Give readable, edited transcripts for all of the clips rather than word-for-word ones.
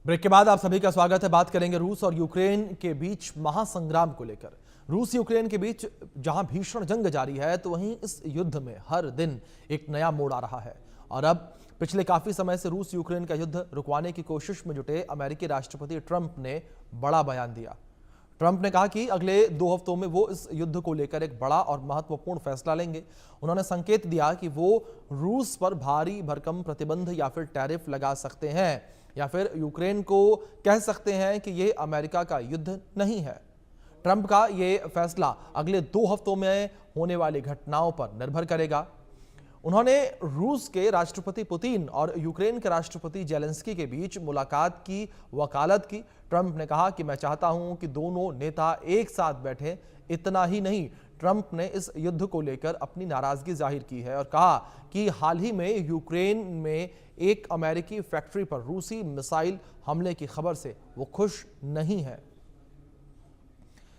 Break के बाद आप सभी का स्वागत है। बात करेंगे रूस और यूक्रेन के बीच महासंग्राम को लेकर। रूस यूक्रेन के बीच जहां भीषण जंग जारी है, तो वहीं इस युद्ध में हर दिन एक नया मोड़ आ रहा है। और अब पिछले काफी समय से रूस यूक्रेन का युद्ध रुकवाने की कोशिश में जुटे अमेरिकी राष्ट्रपति ट्रंप ने बड़ा बयान दिया। ट्रंप ने कहा कि अगले 2 हफ्तों में वो इस युद्ध को लेकर एक बड़ा और महत्वपूर्ण फैसला लेंगे। उन्होंने संकेत दिया कि वो रूस पर भारी भरकम प्रतिबंध या फिर टैरिफ लगा सकते हैं, या फिर यूक्रेन को कह सकते हैं कि ये अमेरिका का युद्ध नहीं है। ट्रंप का ये फैसला अगले 2 हफ्तों में होने वाली घटनाओं पर निर्भर करेगा। उन्होंने रूस के राष्ट्रपति पुतिन और यूक्रेन के राष्ट्रपति जेलेंस्की के बीच मुलाकात की वकालत की। ट्रंप ने कहा कि मैं चाहता हूं कि दोनों नेता एक साथ बैठें। इतना ही नहीं, ट्रंप ने इस युद्ध को लेकर अपनी नाराजगी जाहिर की है और कहा कि हाल ही में यूक्रेन में एक अमेरिकी फैक्ट्री पर रूसी मिसाइल हमले की खबर से वो खुश नहीं है।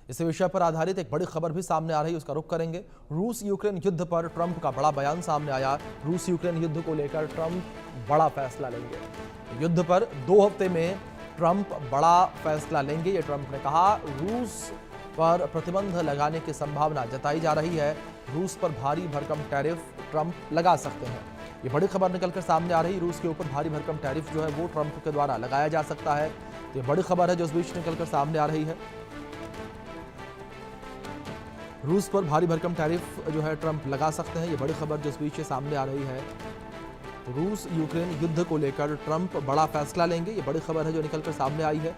इस विषय पर आधारित एक बड़ी खबर भी सामने आ रही है, उसका रुख करेंगे। रूस यूक्रेन युद्ध पर ट्रंप का बड़ा बयान सामने आया। रूस यूक्रेन युद्ध को लेकर ट्रंप बड़ा फैसला लेंगे। युद्ध पर 2 हफ्ते में ट्रंप बड़ा फैसला लेंगे, ये ट्रंप ने कहा। रूस पर प्रतिबंध लगाने की संभावना जताई जा रही है। रूस पर भारी भरकम टैरिफ ट्रंप लगा सकते हैं, ये बड़ी खबर निकलकर सामने आ रही। रूस के ऊपर भारी भरकम टैरिफ जो है वो ट्रंप के द्वारा लगाया जा सकता है। ये बड़ी खबर है जो इस बीच निकलकर सामने आ रही है। रूस पर भारी भरकम टैरिफ जो है ट्रंप लगा सकते हैं, ये बड़ी खबर जो इस बीच सामने आ रही है। रूस यूक्रेन युद्ध को लेकर ट्रंप बड़ा फैसला लेंगे, ये बड़ी खबर है जो निकलकर सामने आई है।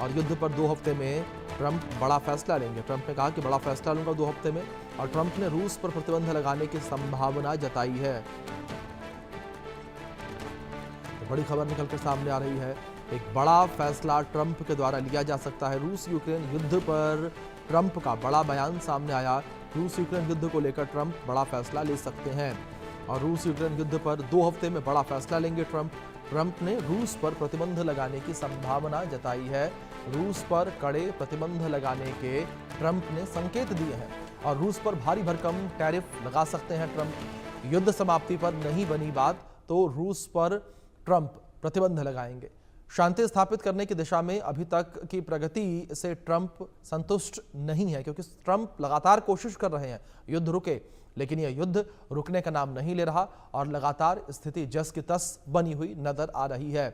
और युद्ध पर 2 हफ्ते में ट्रंप बड़ा फैसला लेंगे। ट्रंप ने कहा कि बड़ा फैसला लूंगा 2 हफ्ते में, और ट्रंप ने रूस पर प्रतिबंध लगाने की संभावना जताई है। तो बड़ी खबर निकलकर सामने आ रही है। एक बड़ा फैसला ट्रंप के द्वारा लिया जा सकता है। रूस यूक्रेन युद्ध पर ट्रंप का बड़ा बयान सामने आया। रूस यूक्रेन युद्ध को लेकर ट्रंप बड़ा फैसला ले सकते हैं, और रूस यूक्रेन युद्ध पर 2 हफ्ते में बड़ा फैसला लेंगे ट्रंप। ट्रंप ने रूस पर प्रतिबंध लगाने की संभावना जताई है। रूस पर कड़े प्रतिबंध लगाने के ट्रंप ने संकेत दिए हैं, और रूस पर भारी भरकम टैरिफ लगा सकते हैं ट्रंप। युद्ध समाप्ति पर नहीं बनी बात तो रूस पर ट्रंप प्रतिबंध लगाएंगे। शांति स्थापित करने की दिशा में अभी तक की प्रगति से ट्रंप संतुष्ट नहीं है, क्योंकि ट्रंप लगातार कोशिश कर रहे हैं युद्ध रुके, लेकिन यह युद्ध रुकने का नाम नहीं ले रहा और लगातार स्थिति जस की तस बनी हुई नजर आ रही है।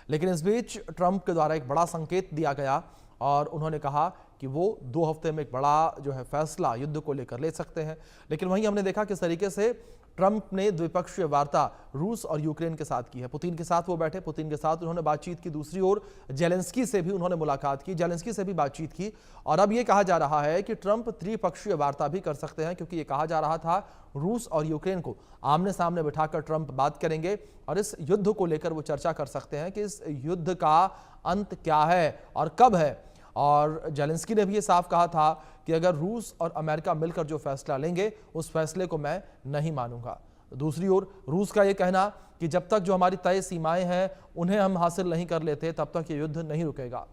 लेकिन इस बीच ट्रंप के द्वारा एक बड़ा संकेत दिया गया, और उन्होंने कहा कि वो 2 हफ्ते में एक बड़ा जो है फैसला युद्ध को लेकर ले सकते हैं। लेकिन वहीं हमने देखा किस तरीके से ट्रंप ने द्विपक्षीय वार्ता रूस और यूक्रेन के साथ की है। पुतिन के साथ वो बैठे, पुतिन के साथ उन्होंने बातचीत की। दूसरी ओर जेलेंस्की से भी उन्होंने मुलाकात की, जेलेंस्की से भी बातचीत की। और अब ये कहा जा रहा है कि ट्रंप त्रिपक्षीय वार्ता भी कर सकते हैं, क्योंकि ये कहा जा रहा था रूस और यूक्रेन को आमने सामने बिठाकर ट्रंप बात करेंगे और इस युद्ध को लेकर वो चर्चा कर सकते हैं कि इस युद्ध का अंत क्या है और कब है। और जेलेंस्की ने भी ये साफ कहा था कि अगर रूस और अमेरिका मिलकर जो फैसला लेंगे, उस फैसले को मैं नहीं मानूंगा। दूसरी ओर रूस का ये कहना कि जब तक जो हमारी तय सीमाएं हैं उन्हें हम हासिल नहीं कर लेते, तब तक ये युद्ध नहीं रुकेगा।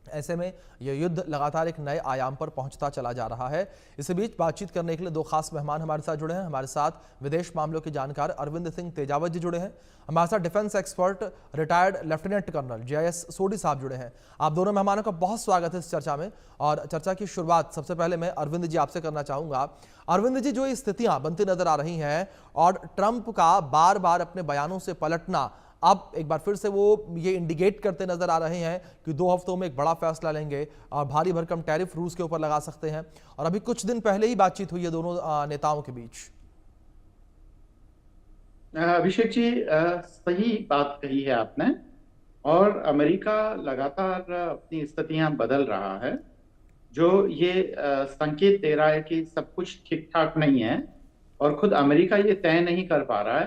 ऐसे में यह युद्ध लगातार एक नए आयाम पर पहुंचता चला जा रहा है। इसी बीच बातचीत करने के लिए 2 खास मेहमान हमारे साथ जुड़े हैं। हमारे साथ विदेश मामलों के जानकार अरविंद सिंह तेजावत जी जुड़े हैं। हमारे साथ defence expert retired lieutenant colonel JS Sodhi साहब जुड़े हैं। आप दोनों मेहमानों का बहुत स्वागत है इस चर्चा में। और चर्चा की शुरुआत सबसे पहले मैं अरविंद जी आपसे करना चाहूंगा। अरविंद जी, जो स्थितियां बनती नजर आ रही हैं और ट्रंप का बार बार अपने बयानों से पलटना, अब एक बार फिर से वो ये इंडिकेट करते नजर आ रहे हैं कि 2 हफ्तों में एक बड़ा फैसला लेंगे और भारी भरकम टैरिफ रूस के ऊपर लगा सकते हैं। और अभी कुछ दिन पहले ही बातचीत हुई है दोनों नेताओं के बीच। अभिषेक जी, सही बात कही है आपने। और अमेरिका लगातार अपनी स्थितियां बदल रहा है, जो ये संकेत दे रहा है कि सब कुछ ठीक ठाक नहीं है। और खुद अमेरिका ये तय नहीं कर पा रहा है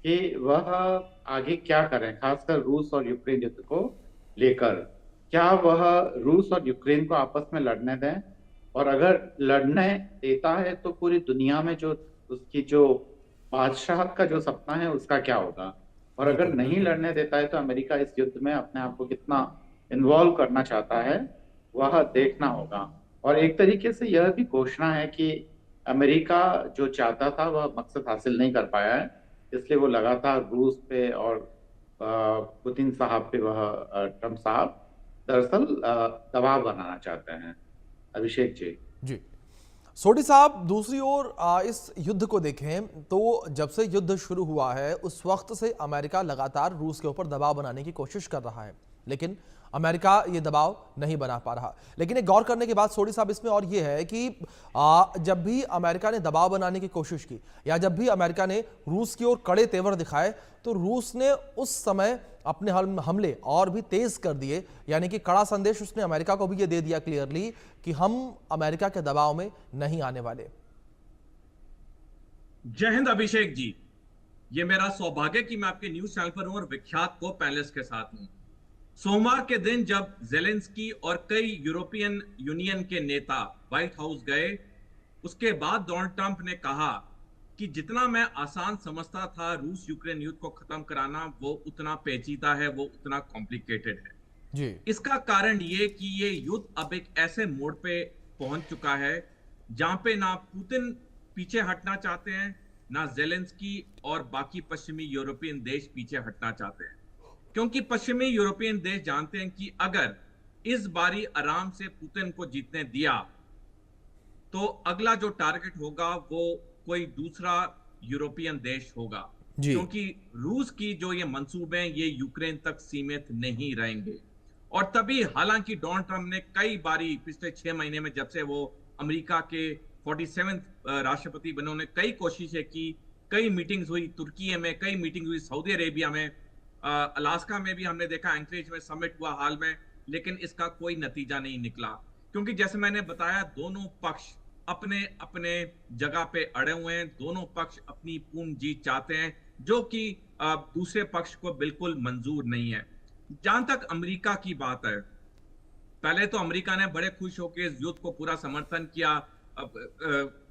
कि वह आगे क्या करें, खासकर रूस और यूक्रेन युद्ध को लेकर। क्या वह रूस और यूक्रेन को आपस में लड़ने दें, और अगर लड़ने देता है तो पूरी दुनिया में जो उसकी जो बादशाह का जो सपना है उसका क्या होगा। और अगर बिल्कुल नहीं बिल्कुल। लड़ने देता है तो अमेरिका इस युद्ध में अपने आप को कितना इन्वॉल्व करना चाहता है, वह देखना होगा। और एक तरीके से यह भी घोषणा है कि अमेरिका जो चाहता था वह मकसद हासिल नहीं कर पाया है, इसलिए वो लगातार रूस पे और पुतिन साहब पे वह ट्रम्प साहब दरअसल दबाव बनाना चाहते हैं। अभिषेक जी। जी। सोढी साहब, दूसरी ओर इस युद्ध को देखें तो जब से युद्ध शुरू हुआ है उस वक्त से अमेरिका लगातार रूस के ऊपर दबाव बनाने की कोशिश कर रहा है, लेकिन अमेरिका ये दबाव नहीं बना पा रहा। लेकिन एक गौर करने की बात सोढी साहब इसमें और ये है कि जब भी अमेरिका ने दबाव बनाने की कोशिश की या जब भी अमेरिका ने रूस की ओर कड़े तेवर दिखाए तो रूस ने उस समय अपने हमले और भी तेज कर दिए, यानी कि कड़ा संदेश उसने अमेरिका को भी ये दे दिया क्लियरली कि हम अमेरिका के दबाव में नहीं आने वाले। जय हिंद अभिषेक जी। ये मेरा सौभाग्य कि मैं आपके न्यूज चैनल पर हूं और विख्यात को पैनलिस्ट के साथ हूं। सोमवार के दिन जब जेलेंस्की और कई यूरोपियन यूनियन के नेता व्हाइट हाउस गए, उसके बाद डोनाल्ड ट्रंप ने कहा कि जितना मैं आसान समझता था रूस यूक्रेन युद्ध को खत्म कराना, वो उतना पेचीदा है, वो उतना कॉम्प्लिकेटेड है। जी। इसका कारण ये कि ये युद्ध अब एक ऐसे मोड़ पे पहुंच चुका है जहां पे ना पुतिन पीछे हटना चाहते हैं, ना जेलेंस्की और बाकी पश्चिमी यूरोपियन देश पीछे हटना चाहते हैं, क्योंकि पश्चिमी यूरोपियन देश जानते हैं कि अगर इस बारी आराम से पुतिन को जीतने दिया तो अगला जो टारगेट होगा वो कोई दूसरा यूरोपियन देश होगा, क्योंकि रूस की जो ये मंसूबे हैं ये यूक्रेन तक सीमित नहीं रहेंगे। और तभी हालांकि डोनाल्ड ट्रंप ने कई बारी पिछले 6 महीने में जब से वो अमेरिका के 47th राष्ट्रपति बने, उन्होंने कई कोशिशें की, कई मीटिंग्स हुई तुर्की में, कई मीटिंग हुई सऊदी अरेबिया में, अलास्का में भी हमने देखा, एंकरेज में समिट हुआ हाल में, लेकिन इसका कोई नतीजा नहीं निकला, क्योंकि जैसे मैंने बताया दोनों पक्ष अपने अपने जगह पे अड़े हुए हैं, दोनों पक्ष अपनी पूर्ण जीत चाहते हैं, जो कि दूसरे पक्ष को बिल्कुल मंजूर नहीं है। जहां तक अमेरिका की बात है, पहले तो अमेरिका ने बड़े खुश होकर इस युद्ध को पूरा समर्थन किया,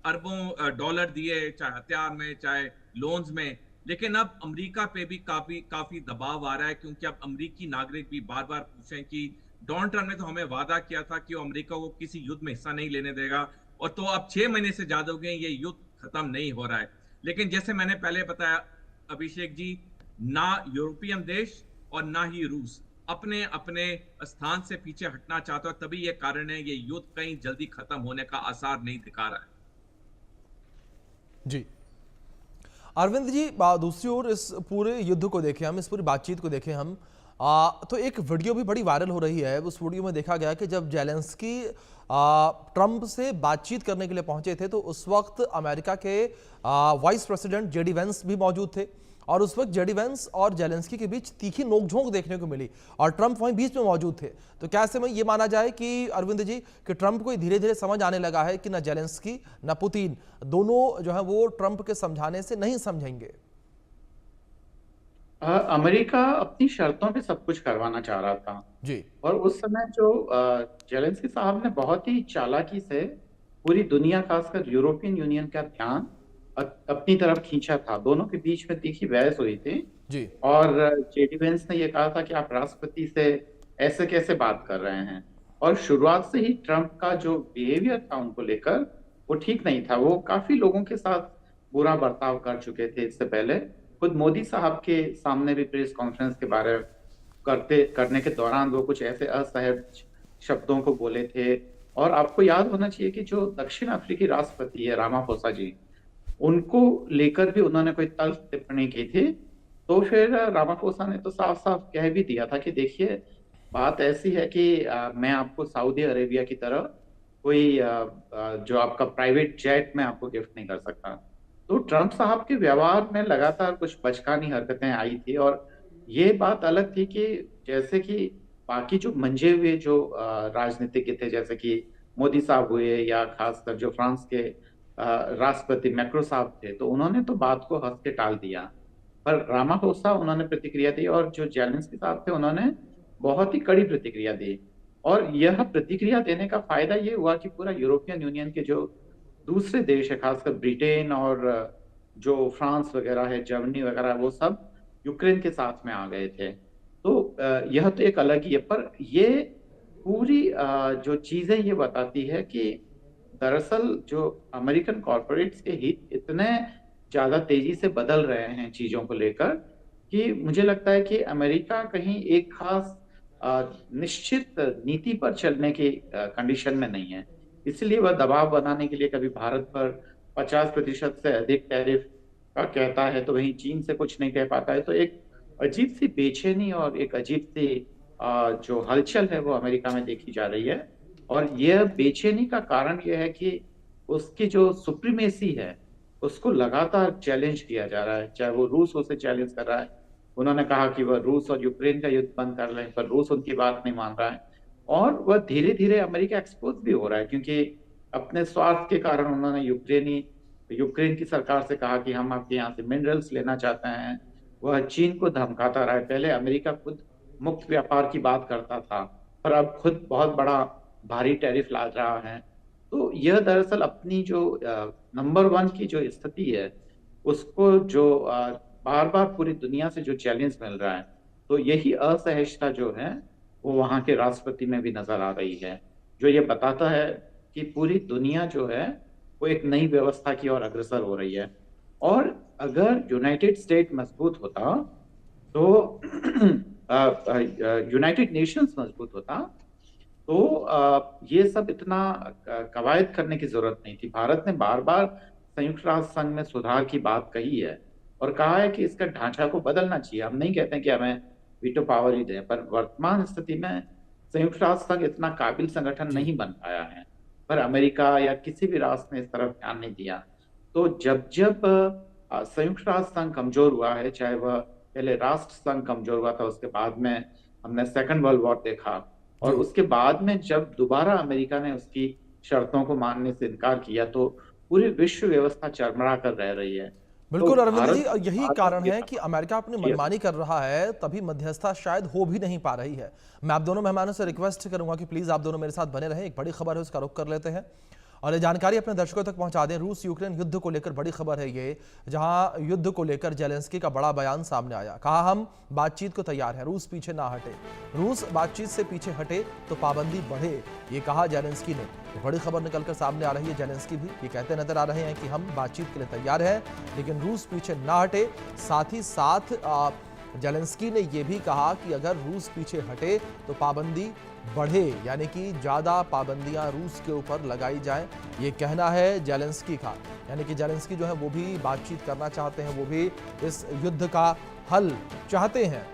अरबों डॉलर दिए, चाहे हथियार में चाहे लोन्स में, लेकिन अब अमेरिका पे भी काफी दबाव आ रहा है, क्योंकि अब अमेरिकी नागरिक भी बार बार पूछें कि डोनाल्ड ट्रंप ने तो हमें वादा किया था कि वो अमेरिका को किसी युद्ध में हिस्सा नहीं लेने देगा, और तो अब 6 महीने से ज्यादा हो गए ये युद्ध खत्म नहीं हो रहा है। लेकिन जैसे मैंने पहले बताया अभिषेक जी, ना यूरोपियन देश और ना ही रूस अपने अपने स्थान से पीछे हटना चाहता है, तभी ये कारण है ये युद्ध कहीं जल्दी खत्म होने का आसार नहीं दिखा रहा है। जी अरविंद जी, दूसरी ओर इस पूरे युद्ध को देखें हम, इस पूरी बातचीत को देखें हम, तो एक वीडियो भी बड़ी वायरल हो रही है। उस वीडियो में देखा गया कि जब जेलेंस्की ट्रंप से बातचीत करने के लिए पहुंचे थे तो उस वक्त अमेरिका के वाइस प्रेसिडेंट जेडी वेंस भी मौजूद थे, और उस वक्त जेडी वेंस और जेलेंस्की के बीच तीखी नोकझोंक देखने को मिली और ट्रंप वहीं बीच में मौजूद थे। तो क्या ऐसे में ये माना जाए कि अरविंद जी कि ट्रंप को धीरे धीरे समझ आने लगा है कि ना जेलेंस्की ना पुतिन दोनों जो है वो ट्रंप के समझाने से नहीं समझेंगे? अमेरिका अपनी शर्तों पे सब कुछ करवाना चाह रहा था जी। और उस समय जो जेलेंस्की साहब ने बहुत ही चालाकी से पूरी दुनिया खासकर यूरोपियन यूनियन का ध्यान अपनी तरफ खींचा था। दोनों के बीच में तीखी बहस हुई थी जी। और जेडी वेंस ने यह कहा था कि आप राष्ट्रपति से ऐसे कैसे बात कर रहे हैं, और शुरुआत से ही ट्रंप का जो बिहेवियर था उनको लेकर वो ठीक नहीं था। वो काफी लोगों के साथ बुरा बर्ताव कर चुके थे इससे पहले। खुद मोदी साहब के सामने भी प्रेस कॉन्फ्रेंस के बारे करने के दौरान वो कुछ ऐसे असहज शब्दों को बोले थे। और आपको याद होना चाहिए कि जो दक्षिण अफ्रीकी राष्ट्रपति है रामाफोसा जी, उनको लेकर भी उन्होंने कोई तल्ख टिप्पणी की थी। तो फिर रामाफोसा ने तो साफ साफ कह भी दिया था कि देखिए बात ऐसी है कि मैं आपको सऊदी अरेबिया की तरह कोई जो आपका प्राइवेट जेट में आपको गिफ्ट नहीं कर सकता। तो ट्रंप साहब के व्यवहार में लगातार कुछ बचकानी हरकतें आई थी, और ये बात अलग थी कि जैसे कि बाकी जो मंजे हुए जो राजनीतिज्ञ थे, जैसे कि मोदी साहब हुए या खासकर जो फ्रांस के राष्ट्रपति मैक्रो साहब थे, तो उन्होंने तो बात को हंस के टाल दिया। पर रामाफोसा उन्होंने प्रतिक्रिया दी और जो जेलेंस्की साहब थे उन्होंने बहुत ही कड़ी प्रतिक्रिया दी। और यह प्रतिक्रिया देने का फायदा ये हुआ कि पूरा यूरोपियन यूनियन के जो दूसरे देश है, खासकर ब्रिटेन और जो फ्रांस वगैरह है, जर्मनी वगैरह, वो सब यूक्रेन के साथ में आ गए थे। तो यह तो एक अलग ही है, पर ये पूरी जो चीजें ये बताती है कि दरअसल जो अमेरिकन कॉर्पोरेट्स के हित इतने ज्यादा तेजी से बदल रहे हैं चीजों को लेकर कि मुझे लगता है कि अमेरिका कहीं एक खास निश्चित नीति पर चलने की कंडीशन में नहीं है। इसलिए वह दबाव बनाने के लिए कभी भारत पर 50% से अधिक टैरिफ का कहता है, तो वहीं चीन से कुछ नहीं कह पाता है। तो एक अजीब सी बेचैनी और एक अजीब सी जो हलचल है वो अमेरिका में देखी जा रही है। और यह बेचैनी का कारण यह है कि उसकी जो सुप्रीमेसी है उसको लगातार चैलेंज किया जा रहा है, चाहे वो रूस उसे चैलेंज कर रहा है। उन्होंने कहा कि वह रूस और यूक्रेन का युद्ध बंद कर लें, पर रूस उनकी बात नहीं मान रहा है। और वह धीरे धीरे अमेरिका एक्सपोज भी हो रहा है, क्योंकि अपने स्वार्थ के कारण उन्होंने यूक्रेन की सरकार से कहा कि हम आपके यहाँ से मिनरल्स लेना चाहते हैं। वह चीन को धमकाता रहा है। पहले अमेरिका खुद मुक्त व्यापार की बात करता था, पर अब खुद बहुत बड़ा भारी टैरिफ ला रहा है। तो यह दरअसल अपनी जो नंबर वन की जो स्थिति है उसको जो बार बार पूरी दुनिया से जो चैलेंज मिल रहा है, तो यही असहजता जो है वो वहां के राष्ट्रपति में भी नजर आ रही है, जो ये बताता है कि पूरी दुनिया जो है वो एक नई व्यवस्था की ओर अग्रसर हो रही है। और अगर यूनाइटेड स्टेट मजबूत होता तो यूनाइटेड नेशंस मजबूत होता तो ये सब इतना कवायद करने की जरूरत नहीं थी। भारत ने बार बार संयुक्त राष्ट्र संघ में सुधार की बात कही है और कहा है कि इसका ढांचा को बदलना चाहिए। हम नहीं कहते हैं कि हमें वीटो पावर ही दें, पर वर्तमान स्थिति में संयुक्त राष्ट्र संघ इतना काबिल संगठन जी। नहीं बन पाया है। पर अमेरिका या किसी भी राष्ट्र ने इस तरफ ध्यान नहीं दिया। तो जब जब संयुक्त राष्ट्र संघ कमजोर हुआ है, चाहे वह पहले राष्ट्र संघ कमजोर हुआ था, उसके बाद में हमने सेकंड वर्ल्ड वॉर देखा, और जी उसके बाद में जब दोबारा अमेरिका ने उसकी शर्तों को मानने से इनकार किया, तो पूरी विश्व व्यवस्था चरमरा कर रह रही है। तो बिल्कुल अरविंद जी, भारत यही बार बार कारण ये है कि अमेरिका अपनी जी मनमानी कर रहा है, तभी मध्यस्थता शायद हो भी नहीं पा रही है। मैं आप दोनों मेहमानों से रिक्वेस्ट करूंगा कि प्लीज आप दोनों मेरे साथ बने रहें। एक बड़ी खबर है, उसका रुख कर लेते हैं और ये जानकारी अपने दर्शकों तक पहुंचा दें। रूस यूक्रेन युद्ध को लेकर बड़ी खबर है ये, जहां युद्ध को लेकर जेलेंस्की का बड़ा बयान सामने आया। कहा हम बातचीत को तैयार है, रूस पीछे ना हटे। रूस बातचीत से पीछे हटे तो पाबंदी बढ़े, ये कहा जेलेंस्की ने। ये बड़ी खबर निकलकर सामने आ रही है। जेलेंस्की भी ये कहते नजर आ रहे हैं कि हम बातचीत के लिए तैयार हैं, लेकिन रूस पीछे ना हटे। साथ ही साथ जेलेंस्की ने यह भी कहा कि अगर रूस पीछे हटे तो पाबंदी बढ़े, यानी कि ज्यादा पाबंदियां रूस के ऊपर लगाई जाए, ये कहना है जेलेंस्की का। यानी कि जेलेंस्की जो है वो भी बातचीत करना चाहते हैं, वो भी इस युद्ध का हल चाहते हैं।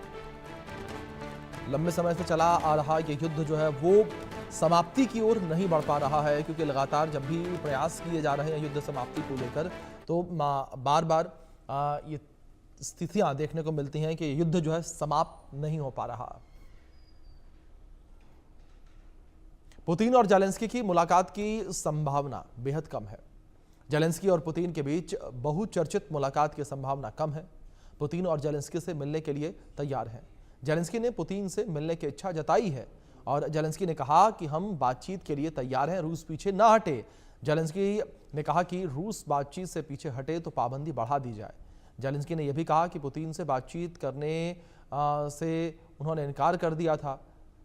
लंबे समय से चला आ रहा ये युद्ध जो है वो समाप्ति की ओर नहीं बढ़ पा रहा है, क्योंकि लगातार जब भी प्रयास किए जा रहे हैं युद्ध समाप्ति को लेकर, तो बार बार ये स्थितियां देखने को मिलती हैं कि युद्ध जो है समाप्त नहीं हो पा रहा। पुतिन और जेलेंस्की की मुलाकात की संभावना बेहद कम है। जेलेंस्की और पुतिन के बीच बहुचर्चित मुलाकात की संभावना कम है। पुतिन और जेलेंस्की से मिलने के लिए तैयार हैं। जेलेंस्की ने पुतिन से मिलने की इच्छा जताई है और जेलेंस्की ने कहा कि हम बातचीत के लिए तैयार हैं, रूस पीछे ना हटे। जेलेंस्की ने कहा कि रूस बातचीत से पीछे हटे तो पाबंदी बढ़ा दी जाए। जेलेंस्की ने यह भी कहा कि पुतिन से बातचीत करने से उन्होंने इनकार कर दिया था।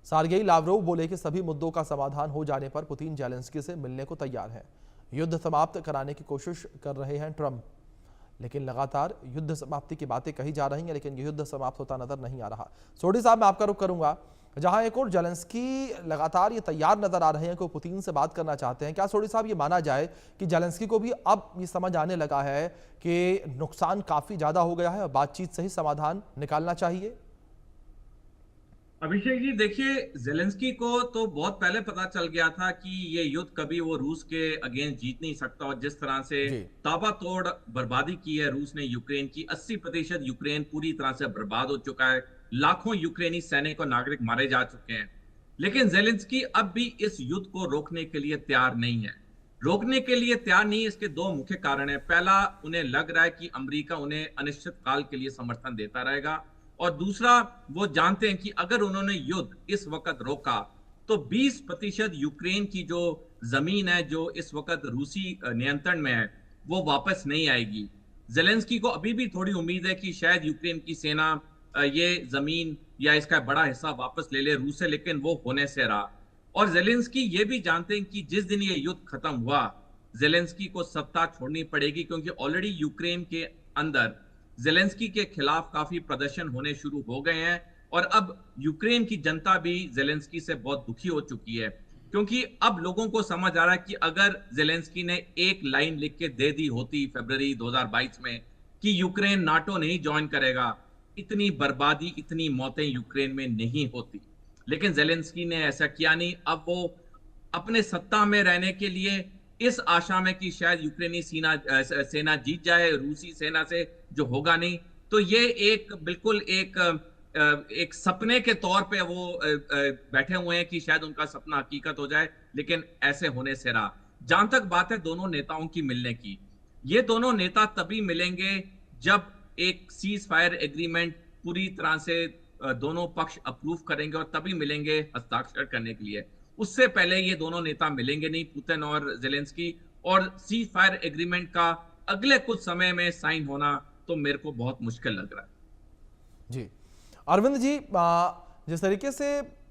सार्गेई लावरोव बोले कि सभी मुद्दों का समाधान हो जाने पर पुतिन जेलेंस्की से मिलने को तैयार है। युद्ध समाप्त कराने की कोशिश कर रहे हैं ट्रंप, लेकिन लगातार युद्ध समाप्ति की बातें कही जा रही हैं, लेकिन यह युद्ध समाप्त होता नजर नहीं आ रहा। सोडी साहब, मैं आपका रुख करूंगा, जहां एक और जेलेंस्की लगातार ये तैयार नजर आ रहे हैं कि वो पुतिन से बात करना चाहते हैं। क्या सोडी साहब ये माना जाए कि जेलेंस्की को भी अब ये समझ आने लगा है कि नुकसान काफी ज्यादा हो गया है और बातचीत से ही समाधान निकालना चाहिए? अभिषेक जी, देखिए, जेलेंस्की को तो बहुत पहले पता चल गया था कि ये युद्ध कभी वो रूस के अगेंस्ट जीत नहीं सकता, और जिस तरह से ताबड़तोड़ बर्बादी की है रूस ने यूक्रेन की, 80% यूक्रेन पूरी तरह से बर्बाद हो चुका है। लाखों यूक्रेनी सैनिक और नागरिक मारे जा चुके हैं। लेकिन जेलेंस्की अब भी इस युद्ध को रोकने के लिए तैयार नहीं है। रोकने के लिए तैयार नहीं है, इसके दो मुख्य कारण है। पहला, उन्हें लग रहा है कि अमेरिका उन्हें अनिश्चित काल के लिए समर्थन देता रहेगा, और दूसरा, वो जानते हैं कि अगर उन्होंने युद्ध इस वक्त रोका तो 20% यूक्रेन की जो जमीन है, जो इस वक्त रूसी नियंत्रण में है, वो वापस नहीं आएगी। जेलेंस्की को अभी भी थोड़ी उम्मीद है कि शायद यूक्रेन की सेना ये जमीन या इसका बड़ा हिस्सा वापस ले ले रूस से, लेकिन वो होने से रहा। और जेलेंस्की ये भी जानते हैं कि जिस दिन ये युद्ध खत्म हुआ, जेलेंस्की को सत्ता छोड़नी पड़ेगी, क्योंकि ऑलरेडी यूक्रेन के अंदर जेलेंस्की के खिलाफ काफी प्रदर्शन होने शुरू हो गए हैं और अब यूक्रेन की जनता भी जेलेंस्की से बहुत दुखी हो चुकी है, क्योंकि अब लोगों को समझ आ रहा है कि अगर जेलेंस्की ने एक लाइन लिख के दे दी होती फरवरी 2022 में कि यूक्रेन नाटो नहीं ज्वाइन करेगा, इतनी बर्बादी, इतनी मौतें यूक्रेन में नहीं होती। लेकिन जेलेंस्की ने ऐसा किया नहीं। अब वो अपने सत्ता में रहने के लिए इस आशा में कि शायद यूक्रेनी सेना जीत जाए रूसी सेना से, जो होगा नहीं। तो ये एक बिल्कुल एक सपने के तौर पे वो बैठे हुए हैं कि शायद उनका सपना हकीकत हो जाए, लेकिन ऐसे होने से रहा। जहां तक बात है दोनों नेताओं की मिलने की, ये दोनों नेता तभी मिलेंगे जब एक सीज फायर एग्रीमेंट पूरी तरह से दोनों पक्ष अप्रूव करेंगे और तभी मिलेंगे हस्ताक्षर करने के लिए। उससे पहले ये दोनों नेता मिलेंगे नहीं, पुतिन और जेलेंस्की, और सीज फायर एग्रीमेंट का अगले कुछ समय में साइन होना तो मेरे को बहुत मुश्किल लग रहा है। जी अरविंद जी, जिस तरीके से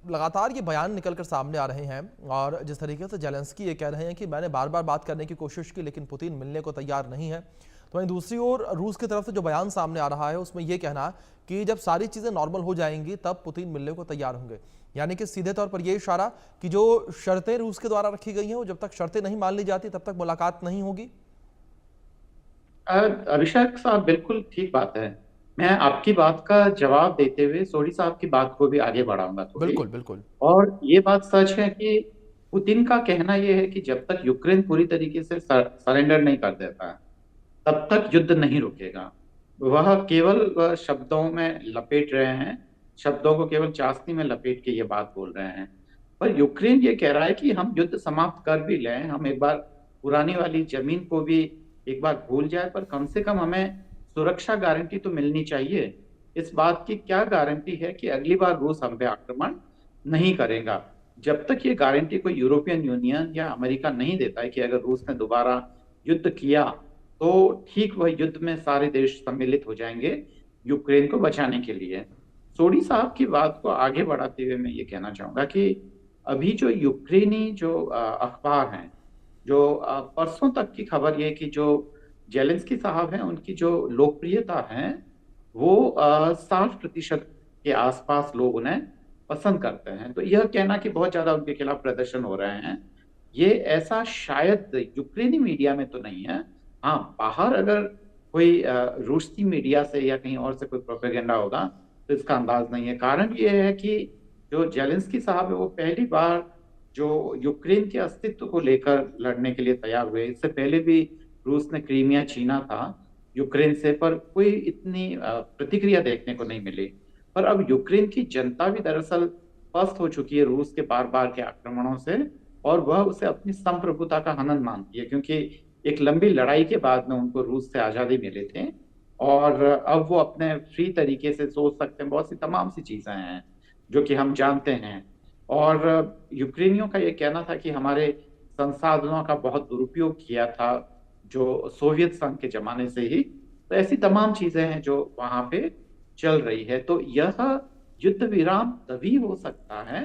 लगातार ये बयान निकलकर सामने आ रहे हैं और जिस तरीके से जेलेंस्की ये कह रहे हैं कि मैंने बार बार बात करने की कोशिश की लेकिन पुतिन मिलने को तैयार नहीं है, तो वहीं दूसरी ओर रूस की तरफ से जो बयान सामने आ रहा है उसमें यह कहना कि जब सारी चीजें नॉर्मल हो जाएंगी तब पुतिन मिलने को तैयार होंगे, यानी कि सीधे तौर पर यह इशारा कि जो शर्तें रूस के द्वारा रखी गई हैं वो जब तक शर्तें नहीं मान ली जाती तब तक मुलाकात नहीं होगी। अभिषेक साहब, बिल्कुल ठीक बात है। मैं आपकी बात का जवाब देते हुए सोडी साहब की बात को भी आगे बढ़ाऊंगा थोड़ी। बिल्कुल बिल्कुल। और ये बात सच है कि पुतिन का कहना यह है कि जब तक यूक्रेन पूरी तरीके से सरेंडर नहीं कर देता तब तक युद्ध नहीं रुकेगा। वह केवल शब्दों में लपेट रहे हैं, शब्दों को केवल चाशनी में लपेट के ये बात बोल रहे हैं। पर यूक्रेन ये कह रहा है कि हम युद्ध समाप्त कर भी लें, हम एक बार पुरानी वाली जमीन को भी एक बार भूल जाए, पर कम से कम हमें सुरक्षा गारंटी तो मिलनी चाहिए। इस बात की क्या गारंटी है कि अगली बार रूस हम पे आक्रमण नहीं करेगा? जब तक ये गारंटी कोई यूरोपियन यूनियन या अमेरिका नहीं देता है कि अगर रूस ने दोबारा युद्ध किया तो ठीक वह युद्ध में सारे देश सम्मिलित हो जाएंगे यूक्रेन को बचाने के लिए। सोडी साहब की बात को आगे बढ़ाते हुए मैं ये कहना चाहूंगा कि अभी जो यूक्रेनी जो अखबार हैं, जो परसों तक की खबर ये कि जो जेलेंस्की साहब हैं उनकी जो लोकप्रियता है वो 60% के आसपास लोग उन्हें पसंद करते हैं। तो यह कहना कि बहुत ज्यादा उनके खिलाफ प्रदर्शन हो रहे हैं, ये ऐसा शायद यूक्रेनी मीडिया में तो नहीं है। हाँ, बाहर अगर कोई रूसी मीडिया से या कहीं और से कोई प्रोपेगेंडा होगा तो इसका अंदाज नहीं है। कारण ये है कि जो जेलेंस्की साहब है वो पहली बार जो यूक्रेन के अस्तित्व को लेकर लड़ने के लिए तैयार हुए। इससे पहले भी रूस ने क्रीमिया छीना था यूक्रेन से, पर कोई इतनी प्रतिक्रिया देखने को नहीं मिली। पर अब यूक्रेन की जनता भी दरअसल पस्त हो चुकी है रूस के बार बार के आक्रमणों से, और वह उसे अपनी संप्रभुता का हनन मानती है, क्योंकि एक लंबी लड़ाई के बाद में उनको रूस से आजादी मिले थे और अब वो अपने फ्री तरीके से सोच सकते हैं। बहुत सी तमाम सी चीजें हैं जो कि हम जानते हैं। और यूक्रेनियों का ये कहना था कि हमारे संसाधनों का बहुत दुरुपयोग किया था जो सोवियत संघ के जमाने से ही। तो ऐसी तमाम चीजें हैं जो वहां पे चल रही है। तो यह युद्ध विराम तभी हो सकता है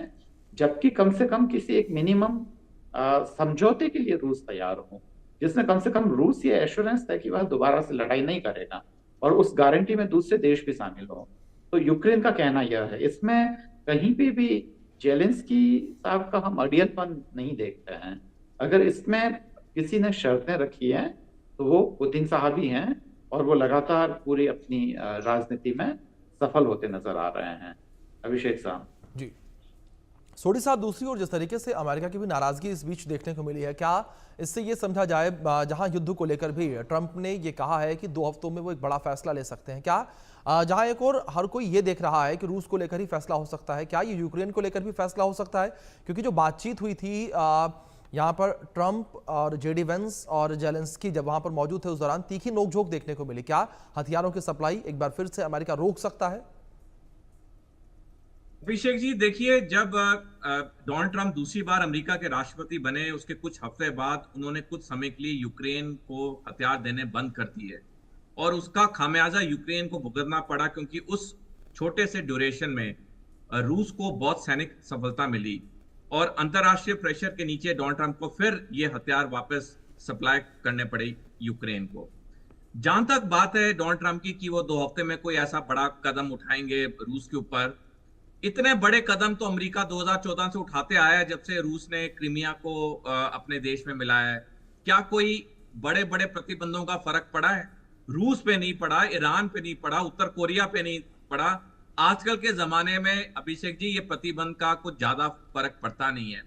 जबकि कम से कम किसी एक मिनिमम समझौते के लिए रूस तैयार हो, जिसमें कम से कम रूस ये एश्योरेंस है कि वह दोबारा से लड़ाई नहीं करेगा, और उस गारंटी में दूसरे देश भी शामिल हो। तो यूक्रेन का कहना यह है। इसमें कहीं पे भी जेलेंस्की साहब का हम अड़ियलपन नहीं देखते हैं। अगर इसमें किसी ने शर्तें रखी हैं तो वो पुतिन साहब ही हैं, और वो लगातार पूरी अपनी राजनीति में सफल होते नजर आ रहे हैं। अभिषेक साहब जी। सोडी साहब, दूसरी ओर जिस तरीके से अमेरिका की भी नाराजगी इस बीच देखने को मिली है, क्या इससे ये समझा जाए, जहां युद्ध को लेकर भी ट्रंप ने ये कहा है कि 2 हफ्तों में वो एक बड़ा फैसला ले सकते हैं, क्या जहां एक और हर कोई ये देख रहा है कि रूस को लेकर ही फैसला हो सकता है, क्या ये यूक्रेन को लेकर भी फैसला हो सकता है? क्योंकि जो बातचीत हुई थी यहाँ पर ट्रंप और जेडी वेंस और जेलेंस्की जब वहां पर मौजूद थे उस दौरान तीखी नोकझोंक देखने को मिली। क्या हथियारों की सप्लाई एक बार फिर से अमेरिका रोक सकता है? अभिषेक जी, देखिए, जब डोनाल्ड ट्रंप दूसरी बार अमेरिका के राष्ट्रपति बने उसके कुछ हफ्ते बाद उन्होंने कुछ समय के लिए यूक्रेन को हथियार देने बंद कर दिए, और उसका खामियाजा यूक्रेन को भुगतना पड़ा, क्योंकि उस छोटे से ड्यूरेशन में रूस को बहुत सैनिक सफलता मिली और अंतरराष्ट्रीय प्रेशर के नीचे डोनाल्ड ट्रंप को फिर ये हथियार वापस सप्लाई करने पड़े यूक्रेन को। जहां तक बात है डोनाल्ड ट्रंप की कि वो 2 हफ्ते में कोई ऐसा बड़ा कदम उठाएंगे रूस के ऊपर, इतने बड़े कदम तो अमेरिका 2014 से उठाते आया है, जब से रूस ने क्रीमिया को अपने देश में मिलाया है। क्या कोई बड़े बड़े प्रतिबंधों का फर्क पड़ा है? रूस पे नहीं पड़ा, ईरान पे नहीं पड़ा, उत्तर कोरिया पे नहीं पड़ा। आजकल के जमाने में अभिषेक जी, ये प्रतिबंध का कुछ ज्यादा फर्क पड़ता नहीं है।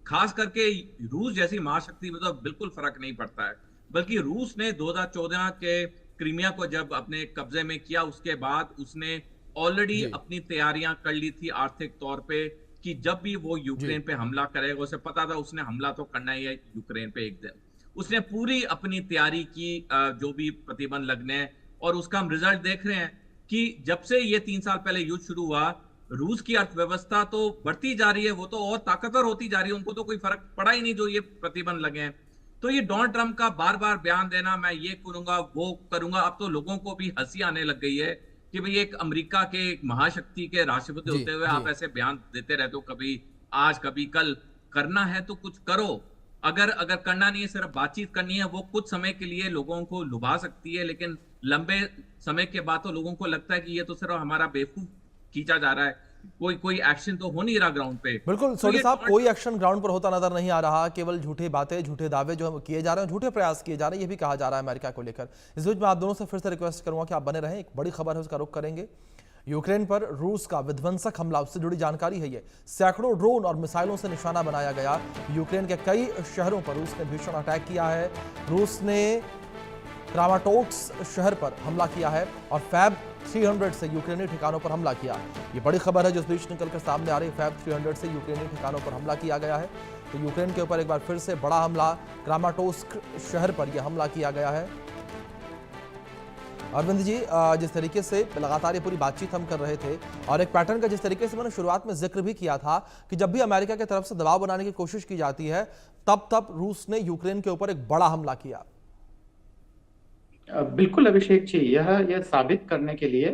खास करके रूस जैसी महाशक्ति में तो बिल्कुल फर्क नहीं पड़ता है। बल्कि रूस ने 2014 के क्रीमिया को जब अपने कब्जे में किया, उसके बाद उसने ऑलरेडी जी अपनी तैयारियां कर ली थी आर्थिक तौर पे, कि जब भी वो जी यूक्रेन पे हमला करेगा, उसे पता था उसने हमला तो करना ही है यूक्रेन पे एक दिन। उसने पूरी अपनी तैयारी की, जो भी प्रतिबंध लगने हैं, और उसका हम रिजल्ट देख रहे हैं कि जब से ये 3 साल पहले युद्ध शुरू हुआ, रूस की अर्थव्यवस्था तो बढ़ती जा रही है, वो तो और ताकतवर होती जा रही है, उनको तो कोई फर्क पड़ा ही नहीं जो ये प्रतिबंध लगे हैं। तो ये डोनाल्ड ट्रंप का बार बार बयान देना, मैं ये करूंगा वो करूंगा, अब तो लोगों को भी हंसी आने लग गई है कि भाई एक अमेरिका के एक महाशक्ति के राष्ट्रपति जी होते हुए जी आप ऐसे बयान देते रहते हो, कभी आज कभी कल। करना है तो कुछ करो। अगर अगर करना नहीं है, सिर्फ बातचीत करनी है, वो कुछ समय के लिए लोगों को लुभा सकती है, लेकिन लंबे समय के बाद तो लोगों को लगता है कि ये तो सिर्फ हमारा बेवकूफ खींचा जा रहा है, कोई एक्शन तो हो नहीं रहा ग्राउंड पे। बिल्कुल तो सोडी ये साहब, डोनाल्ड कोई एक्शन ग्राउंड पर होता नजर नहीं आ रहा, केवल झूठी बातें, झूठे दावे जो किए जा रहे हैं, झूठे प्रयास किए जा रहे हैं, ये भी कहा जा रहा है अमेरिका को लेकर। इस बीच में आप दोनों से फिर से रिक्वेस्ट करूंगा कि आप बने रहें, एक बड़ी खबर है उसका रुख करेंगे। यूक्रेन पर रूस का विध्वंसक हमला, उससे जुड़ी जानकारी है ये। सैकड़ों ड्रोन और मिसाइलों से निशाना बनाया गया। यूक्रेन के कई शहरों पर रूस ने भीषण अटैक किया है। रूस ने क्रामाटोर्स्क शहर पर हमला किया है और फैब 300 से यूक्रेनी ठिकानों पर हमला किया। ये बड़ी खबर है जो इस बीच निकलकर सामने आ रही है। फैब 300 से यूक्रेनी ठिकानों पर हमला किया गया है। तो यूक्रेन के ऊपर एक बार फिर से बड़ा हमला, क्रामाटोर्स्क शहर पर यह हमला किया गया है। अरविंद जी, जिस तरीके से लगातार ये पूरी बातचीत हम कर रहे थे और एक पैटर्न का जिस तरीके से मैंने शुरुआत में जिक्र भी किया था कि जब भी अमेरिका की तरफ से दबाव बनाने की कोशिश की जाती है, तब रूस ने यूक्रेन के ऊपर एक बड़ा हमला किया। बिल्कुल अभिषेक जी, यह साबित करने के लिए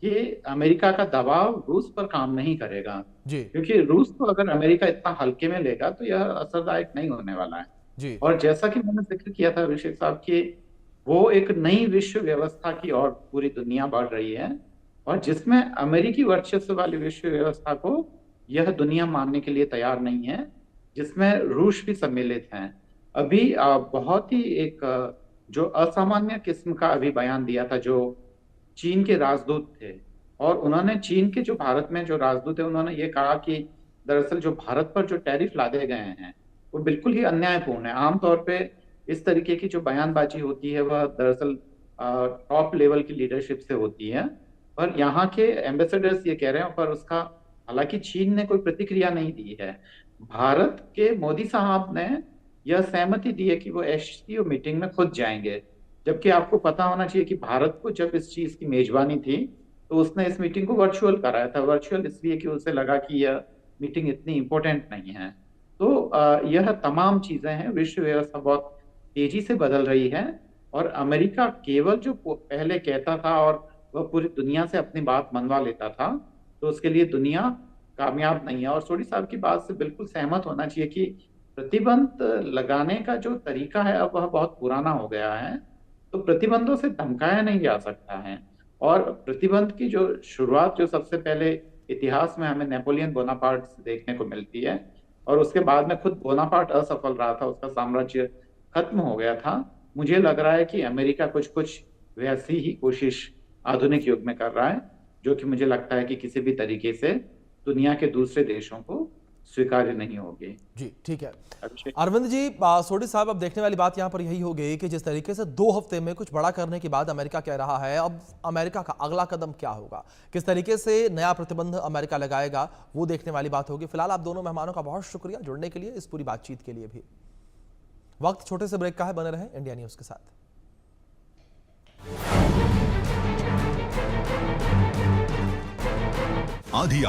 कि अमेरिका का दबाव रूस पर काम नहीं करेगा जी क्योंकि रूस को अगर अमेरिका इतना हल्के में लेगा तो यह असरदायक नहीं होने वाला है। जी और जैसा कि मैंने जिक्र किया था अभिषेक साहब कि वो एक नई विश्व व्यवस्था की ओर पूरी दुनिया बढ़ रही है और जिसमें अमेरिकी वर्चस्व वाली विश्व व्यवस्था को यह दुनिया मानने के लिए तैयार नहीं है, जिसमें रूस भी सम्मिलित हैं। अभी बहुत ही एक जो असामान्य किस्म का अभी बयान दिया था जो चीन के राजदूत थे, और उन्होंने चीन के जो भारत में जो राजदूत है उन्होंने ये कहा कि दरअसल जो भारत पर जो टैरिफ लादे गए हैं वो बिल्कुल ही अन्यायपूर्ण है। आमतौर पे इस तरीके की जो बयानबाजी होती है वह दरअसल टॉप लेवल की लीडरशिप से होती है, पर यहाँ के एम्बेसडर्स ये कह रहे हैं, पर उसका हालांकि चीन ने कोई प्रतिक्रिया नहीं दी है। भारत के मोदी साहब ने यह सहमति दी है कि वो एससीओ मीटिंग में खुद जाएंगे, जबकि आपको पता होना चाहिए कि भारत को जब इस चीज की मेजबानी थी तो उसने इस मीटिंग को वर्चुअल कराया था। वर्चुअल इसलिए कि उसे लगा कि यह मीटिंग इतनी इंपॉर्टेंट नहीं है। तो यह तमाम चीजें हैं, विश्व व्यवस्था बहुत तेजी से बदल रही है और अमेरिका केवल जो पहले कहता था और वह पूरी दुनिया से अपनी बात मनवा लेता था, तो उसके लिए दुनिया कामयाब नहीं है। और सोडी साहब की बात से बिल्कुल सहमत होना चाहिए कि प्रतिबंध लगाने का जो तरीका है अब वह बहुत पुराना हो गया है। तो प्रतिबंधों से धमकाया नहीं जा सकता है, और प्रतिबंध की जो शुरुआत जो सबसे पहले इतिहास में हमें नेपोलियन बोनापार्ट से देखने को मिलती है, और उसके बाद में खुद बोनापार्ट असफल रहा था, उसका साम्राज्य खत्म हो गया था। मुझे लग रहा है कि अमेरिका कुछ कुछ वैसी ही कोशिश आधुनिक युग में कर रहा है, जो कि मुझे लगता है कि किसी भी तरीके से दुनिया के दूसरे देशों को स्वीकार्य नहीं होगी। जी ठीक है अरविंद जी। सोडी साहब, अब देखने वाली बात यहाँ पर यही होगी कि जिस तरीके से 2 हफ्ते में कुछ बड़ा करने के बाद अमेरिका कह रहा है, अब अमेरिका का अगला कदम क्या होगा, किस तरीके से नया प्रतिबंध अमेरिका लगाएगा, वो देखने वाली बात होगी। फिलहाल आप दोनों मेहमानों का बहुत शुक्रिया जुड़ने के लिए, इस पूरी बातचीत के लिए भी। वक्त छोटे से ब्रेक का है, बने रहें इंडिया न्यूज के साथ। आधी